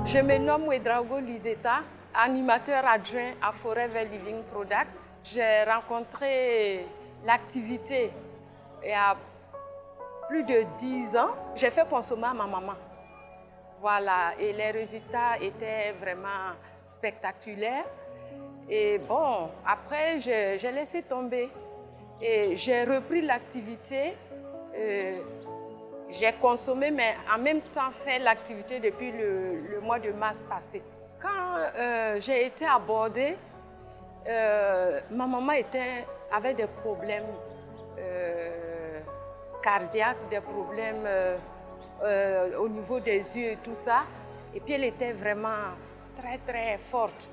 Je me nomme Ouedraogo Liseta, animateur adjoint à Forever Living Product. J'ai rencontré l'activité il y a plus de 10 ans. J'ai fait consommer à ma maman. Voilà, et les résultats étaient vraiment spectaculaires. Et bon, après, j'ai laissé tomber et j'ai repris l'activité. J'ai consommé, mais en même temps fait l'activité depuis le mois de mars passé. Quand j'ai été abordée, ma maman avait des problèmes cardiaques, des problèmes au niveau des yeux et tout ça. Et puis elle était vraiment très très forte.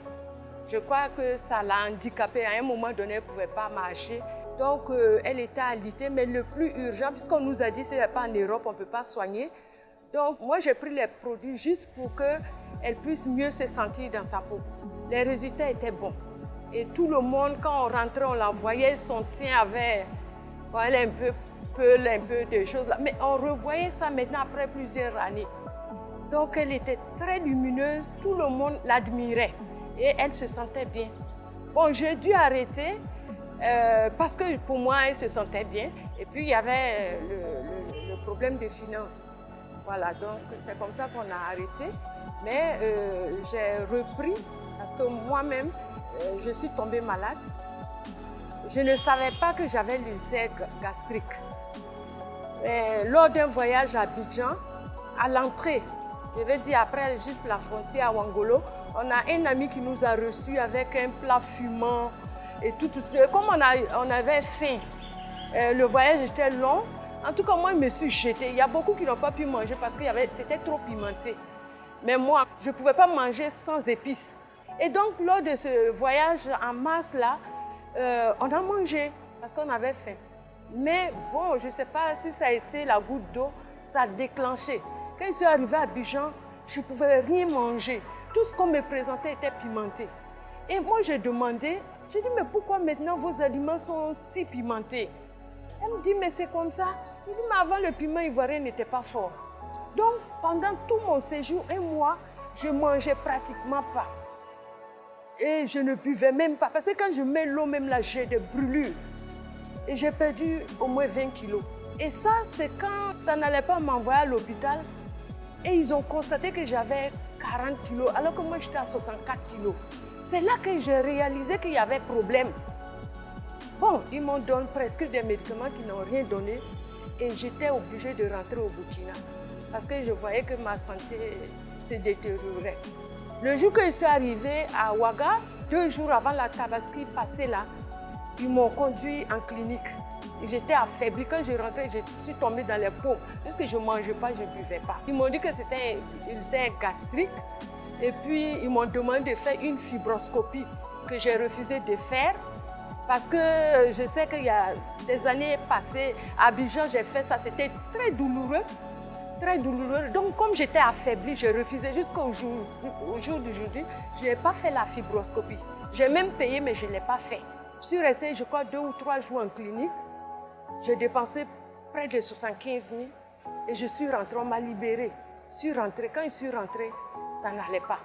Je crois que ça l'a handicapée. À un moment donné, elle ne pouvait pas marcher. Donc, elle était alitée, mais le plus urgent, puisqu'on nous a dit que ce n'est pas en Europe, on ne peut pas soigner. Donc, moi, j'ai pris les produits juste pour qu'elle puisse mieux se sentir dans sa peau. Les résultats étaient bons. Et tout le monde, quand on rentrait, on la voyait, son teint avait un peu de choses là. Mais on revoyait ça maintenant après plusieurs années. Donc, elle était très lumineuse, tout le monde l'admirait. Et elle se sentait bien. Bon, j'ai dû arrêter. Parce que pour moi, elle se sentait bien. Et puis, il y avait le problème de finances. Voilà, donc c'est comme ça qu'on a arrêté. Mais j'ai repris parce que moi-même, je suis tombée malade. Je ne savais pas que j'avais l'ulcère gastrique. Et lors d'un voyage à Abidjan, à l'entrée, je vais dire après juste la frontière à Ouangolo, on a un ami qui nous a reçus avec un plat fumant. Et tout. Comme on avait faim, le voyage était long. En tout cas, moi, je me suis jetée. Il y a beaucoup qui n'ont pas pu manger parce que c'était trop pimenté. Mais moi, je ne pouvais pas manger sans épices. Et donc, lors de ce voyage en mars, là, on a mangé parce qu'on avait faim. Mais bon, je ne sais pas si ça a été la goutte d'eau, ça a déclenché. Quand je suis arrivée à Abidjan, je ne pouvais rien manger. Tout ce qu'on me présentait était pimenté. Et moi, j'ai demandé, j'ai dit, mais pourquoi maintenant vos aliments sont si pimentés? Elle me dit, mais c'est comme ça. Je dis, mais avant, le piment ivoirien n'était pas fort. Donc, pendant tout mon séjour, un mois, je ne mangeais pratiquement pas. Et je ne buvais même pas. Parce que quand je mets l'eau, même là, j'ai des brûlures. Et j'ai perdu au moins 20 kilos. Et ça, c'est quand ça n'allait pas m'envoyer à l'hôpital. Et ils ont constaté que j'avais 40 kilos, alors que moi, j'étais à 64 kilos. C'est là que j'ai réalisé qu'il y avait problème. Bon, ils m'ont prescrit des médicaments qui n'ont rien donné et j'étais obligée de rentrer au Burkina parce que je voyais que ma santé se détériorait. Le jour que je suis arrivée à Ouaga, 2 jours avant la Tabaski passée là, ils m'ont conduit en clinique. J'étais affaiblie. Quand je rentrais, je suis tombée dans les pommes. Puisque je ne mangeais pas, je ne buvais pas. Ils m'ont dit que c'était une ulcère gastrique. Et puis, ils m'ont demandé de faire une fibroscopie que j'ai refusé de faire parce que je sais qu'il y a des années passées, à Abidjan, j'ai fait ça. C'était très douloureux, très douloureux. Donc, comme j'étais affaiblie, j'ai refusé jusqu'au jour d'aujourd'hui. Je n'ai pas fait la fibroscopie. J'ai même payé, mais je ne l'ai pas fait. Je suis restée, je crois, 2 ou 3 jours en clinique. J'ai dépensé près de 75 000 et je suis rentrée, on m'a libérée. Je suis rentrée. Quand je suis rentrée, ça n'allait pas.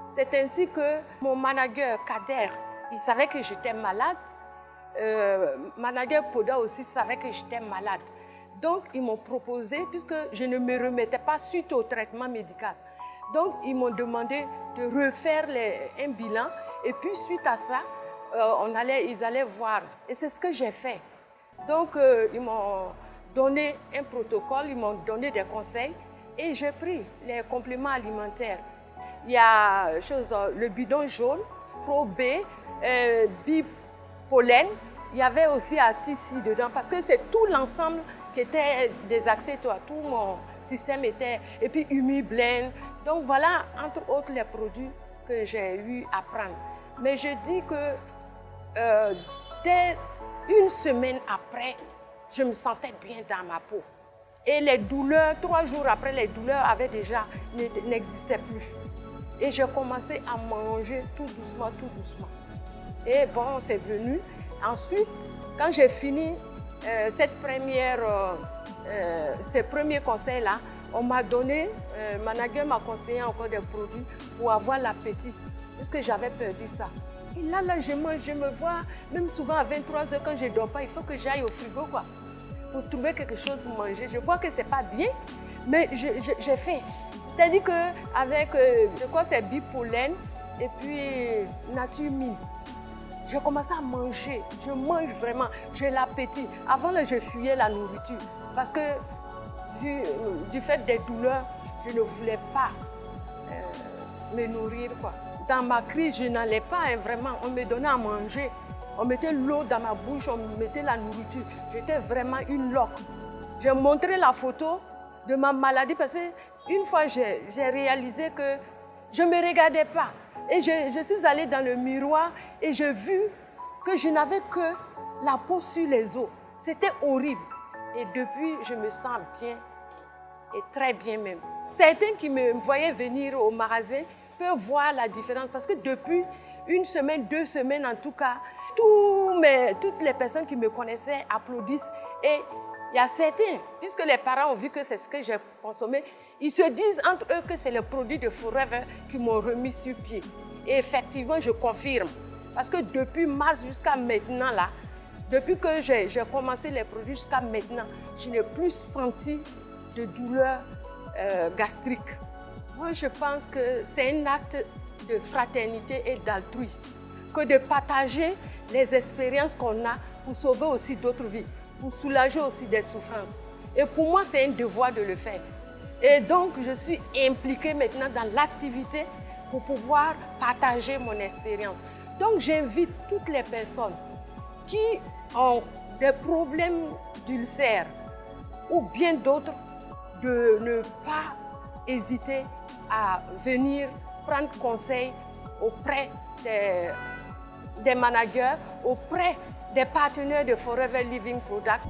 C'est ainsi que mon manager, Kader, il savait que j'étais malade. Manager Poda aussi savait que j'étais malade. Donc, ils m'ont proposé, puisque je ne me remettais pas suite au traitement médical. Donc, ils m'ont demandé de refaire un bilan. Et puis, suite à ça, ils allaient voir. Et c'est ce que j'ai fait. Donc, ils m'ont donné un protocole, ils m'ont donné des conseils. Et j'ai pris les compléments alimentaires. Il y a le bidon jaune, Pro B, Bipollen. Il y avait aussi Artici dedans parce que c'est tout l'ensemble qui était désaxé. Tout mon système était. Et puis Humi Blend. Donc voilà, entre autres, les produits que j'ai eu à prendre. Mais je dis que dès 1 semaine après, je me sentais bien dans ma peau. Et les douleurs, 3 jours après, les douleurs n'existaient plus. Et j'ai commencé à manger tout doucement, tout doucement. Et bon, c'est venu. Ensuite, quand j'ai fini ces premiers conseils-là, On m'a donné, manager m'a conseillé encore des produits pour avoir l'appétit, parce que j'avais perdu ça. Et là, je mange, je me vois, même souvent à 23 h quand je ne dors pas, il faut que j'aille au frigo quoi, pour trouver quelque chose pour manger. Je vois que ce n'est pas bien, mais j'ai fait. C'est-à-dire qu'avec, je crois que c'est Bipollen et puis Nature Mine, j'ai commencé à manger. Je mange vraiment, j'ai l'appétit. Avant, là, je fuyais la nourriture parce que du fait des douleurs, je ne voulais pas me nourrir, quoi. Dans ma crise, je n'allais pas, hein, vraiment. On me donnait à manger. On mettait l'eau dans ma bouche, on mettait la nourriture. J'étais vraiment une loque. J'ai montré la photo de ma maladie parce qu'une fois, j'ai réalisé que je ne me regardais pas. Et je suis allée dans le miroir et j'ai vu que je n'avais que la peau sur les os. C'était horrible. Et depuis, je me sens bien et très bien même. Certains qui me voyaient venir au magasin peuvent voir la différence parce que depuis une semaine, 2 semaines en tout cas, toutes les personnes qui me connaissaient applaudissent. Et il y a certains, puisque les parents ont vu que c'est ce que j'ai consommé, ils se disent entre eux que c'est le produit de Forever qui m'ont remis sur pied. Et effectivement, je confirme. Parce que depuis mars jusqu'à maintenant, là, depuis que j'ai commencé les produits jusqu'à maintenant, je n'ai plus senti de douleur gastrique. Moi, je pense que c'est un acte de fraternité et d'altruisme que de partager les expériences qu'on a pour sauver aussi d'autres vies, pour soulager aussi des souffrances. Et pour moi, c'est un devoir de le faire. Et donc, je suis impliquée maintenant dans l'activité pour pouvoir partager mon expérience. Donc, j'invite toutes les personnes qui ont des problèmes d'ulcères ou bien d'autres de ne pas hésiter à venir prendre conseil auprès des managers, auprès des partenaires de Forever Living Product.